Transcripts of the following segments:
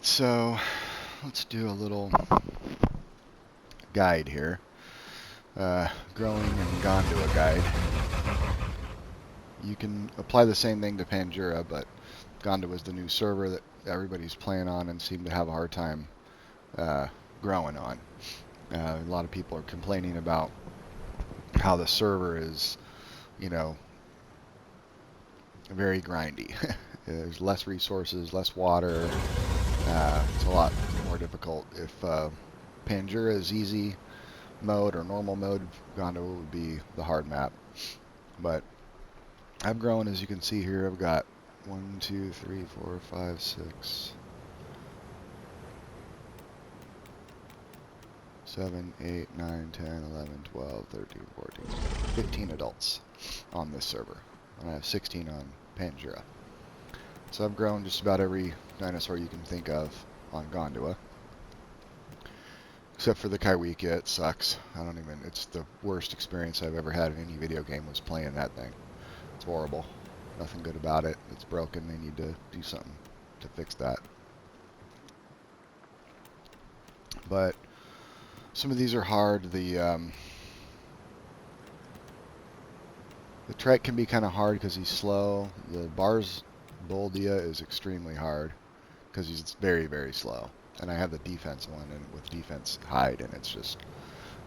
So let's do a little guide here. Growing in Gondwa guide. You can apply the same thing to Pandura, but Gondwa is the new server that everybody's playing on and seem to have a hard time growing on. A lot of people are complaining about how the server is, you know, very grindy. There's less resources, less water. It's a lot more difficult. If Pandura is easy mode or normal mode, Gondwa would be the hard map. But I'm growing, as you can see here. I've got 1, 2, 3, 4, 5, 6, 7, 8, 9, 10, 11, 12, 13, 14, 15 adults on this server. And I have 16 on Pandura. So I've grown just about every dinosaur you can think of on Gondwa. Except for the Kaiwika, it sucks. It's the worst experience I've ever had in any video game was playing that thing. It's horrible. Nothing good about it. It's broken. They need to do something to fix that. But some of these are hard. The trike can be kind of hard because he's slow. The Bars Boldia is extremely hard because he's very, very slow. And I have the defense one, and with defense hide, and it's just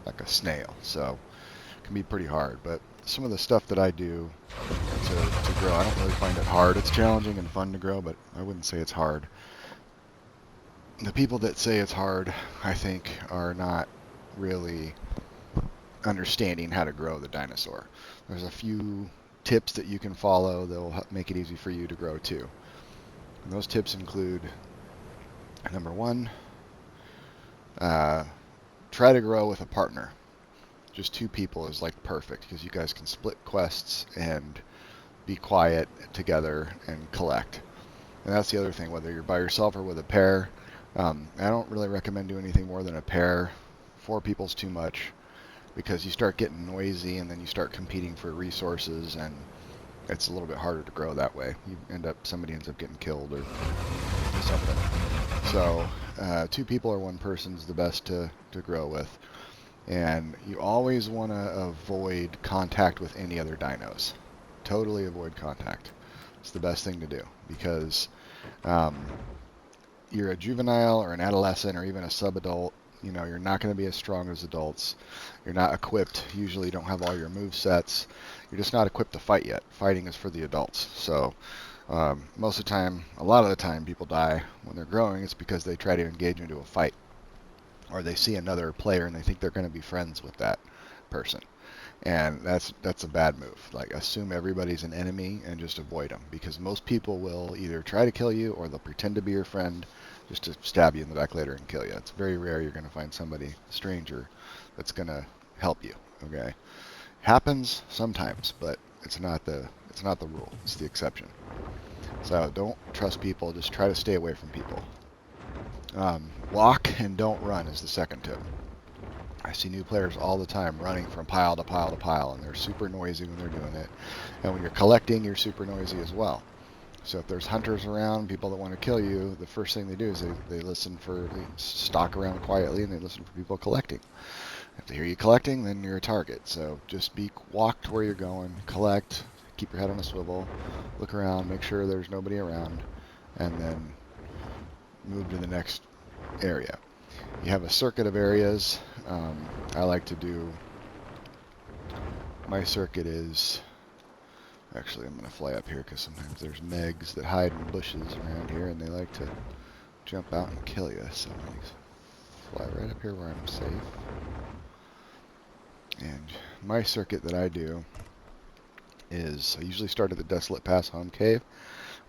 like a snail. So it can be pretty hard. But some of the stuff that I do to grow, I don't really find it hard. It's challenging and fun to grow, but I wouldn't say it's hard. The people that say it's hard, I think, are not really understanding how to grow the dinosaur. There's a few tips that you can follow that will make it easy for you to grow too. And those tips include, number one, try to grow with a partner. Just 2 people is like perfect because you guys can split quests and be quiet together and collect. And that's the other thing, whether you're by yourself or with a pair. I don't really recommend doing anything more than a pair. 4 people's too much because you start getting noisy and then you start competing for resources, and it's a little bit harder to grow that way. Somebody ends up getting killed or something. So 2 people or 1 person is the best to grow with. And you always want to avoid contact with any other dinos. Totally avoid contact. It's the best thing to do because you're a juvenile or an adolescent or even a sub-adult. You know, you're not going to be as strong as adults. You're not equipped. Usually you don't have all your move sets. You're just not equipped to fight yet. Fighting is for the adults. So most of the time, a lot of the time, people die when they're growing. It's because they try to engage into a fight. Or they see another player and they think they're going to be friends with that person. And that's a bad move. Like, assume everybody's an enemy and just avoid them, because most people will either try to kill you or they'll pretend to be your friend just to stab you in the back later and kill you. It's very rare you're going to find somebody, a stranger, that's going to help you. Okay, happens sometimes, but it's not the rule. It's the exception. So don't trust people. Just try to stay away from people. Walk and don't run is the second tip. I see new players all the time running from pile to pile to pile, and they're super noisy when they're doing it. And when you're collecting, you're super noisy as well. So if there's hunters around, people that want to kill you, the first thing they do is they stalk around quietly and they listen for people collecting. If they hear you collecting, then you're a target. So just walk to where you're going, collect, keep your head on a swivel, look around, make sure there's nobody around, and then move to the next area. You have a circuit of areas. I like to do, my circuit is, actually I'm going to fly up here because sometimes there's megs that hide in bushes around here and they like to jump out and kill you. So I'm going to fly right up here where I'm safe. And my circuit that I do is, I usually start at the Desolate Pass Home Cave,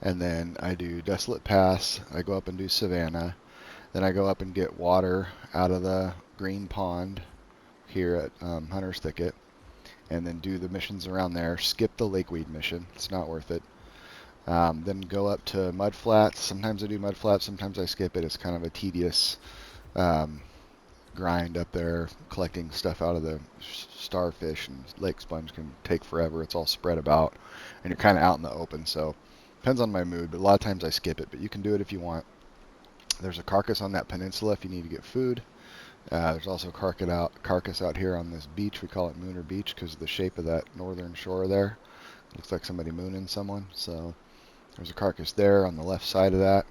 and then I do Desolate Pass, I go up and do Savannah, then I go up and get water out of the green pond here at Hunter's Thicket, and then do the missions around there. Skip the Lakeweed mission. It's not worth it. Then go up to Mud Flats. Sometimes I do Mud Flats, sometimes I skip it. It's kind of a tedious grind up there. Collecting stuff out of the starfish and lake sponge can take forever. It's all spread about, and you're kind of out in the open. So depends on my mood, but a lot of times I skip it. But you can do it if you want. There's a carcass on that peninsula if you need to get food. There's also a carcass out here on this beach. We call it Mooner Beach because of the shape of that northern shore there. It looks like somebody mooning someone. So there's a carcass there on the left side of that.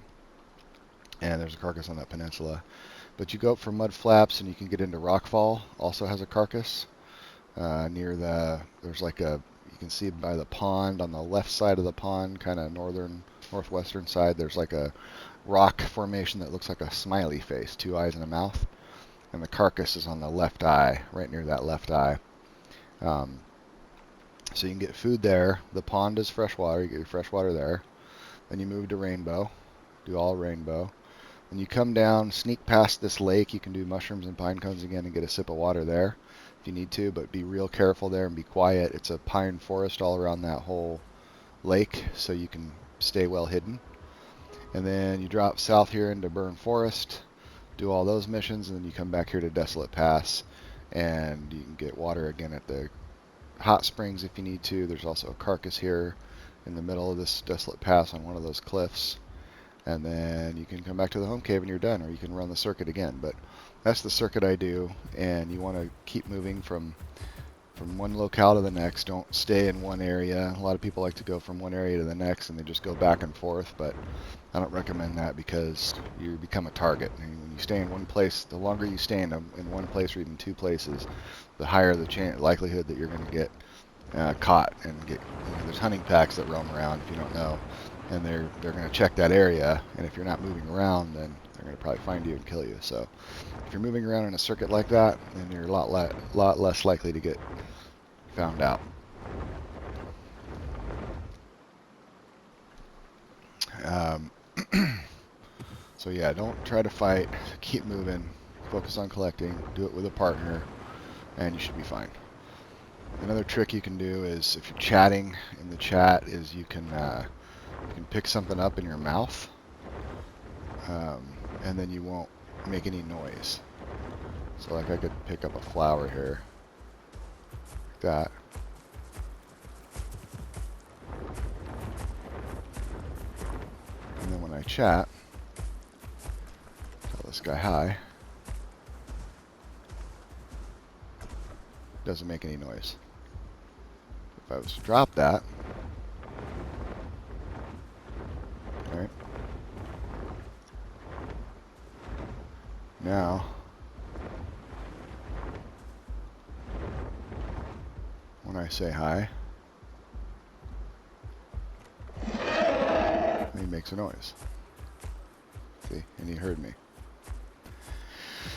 And there's a carcass on that peninsula. But you go up for mud flaps and you can get into Rockfall. Also has a carcass near there's like you can see by the pond on the left side of the pond, kind of northwestern side, there's like a rock formation that looks like a smiley face, 2 eyes and a mouth. And the carcass is on the left eye, right near that left eye. So you can get food there. The pond is freshwater. You get your fresh water there. Then you move to Rainbow. Do all Rainbow. When you come down, sneak past this lake. You can do mushrooms and pine cones again and get a sip of water there if you need to, but be real careful there and be quiet. It's a pine forest all around that whole lake, so you can stay well hidden. And then you drop south here into Burn Forest, do all those missions, and then you come back here to Desolate Pass, and you can get water again at the hot springs if you need to. There's also a carcass here in the middle of this Desolate Pass on one of those cliffs. And then you can come back to the home cave and you're done, or you can run the circuit again. But that's the circuit I do, and you want to keep moving from one locale to the next. Don't stay in one area. A lot of people like to go from one area to the next and they just go back and forth, but I don't recommend that because you become a target. And when you stay in one place, the longer you stay in one place or even 2 places, the higher the likelihood that you're going to get caught and get. There's hunting packs that roam around if you don't know, and they're going to check that area. And if you're not moving around, then they're going to probably find you and kill you. So if you're moving around in a circuit like that, then you're a lot less likely to get found out. So yeah, don't try to fight. Keep moving. Focus on collecting. Do it with a partner, and you should be fine. Another trick you can do is if you're chatting in the chat is you can pick something up in your mouth, and then you won't make any noise. So like I could pick up a flower here, like that. And then when I chat, tell this guy hi, doesn't make any noise. If I was to drop that, right, now when I say hi, he makes a noise. See, and he heard me.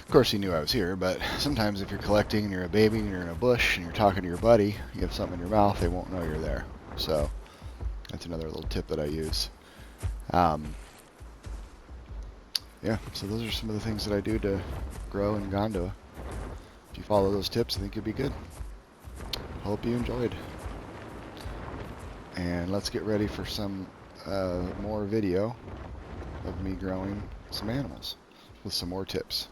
Of course he knew I was here, but sometimes if you're collecting and you're a baby and you're in a bush and you're talking to your buddy, you have something in your mouth, they won't know you're there. So that's another little tip that I use. Yeah, so those are some of the things that I do to grow in Gondwa. If you follow those tips, I think you'll be good. Hope you enjoyed. And let's get ready for some more video of me growing some animals with some more tips.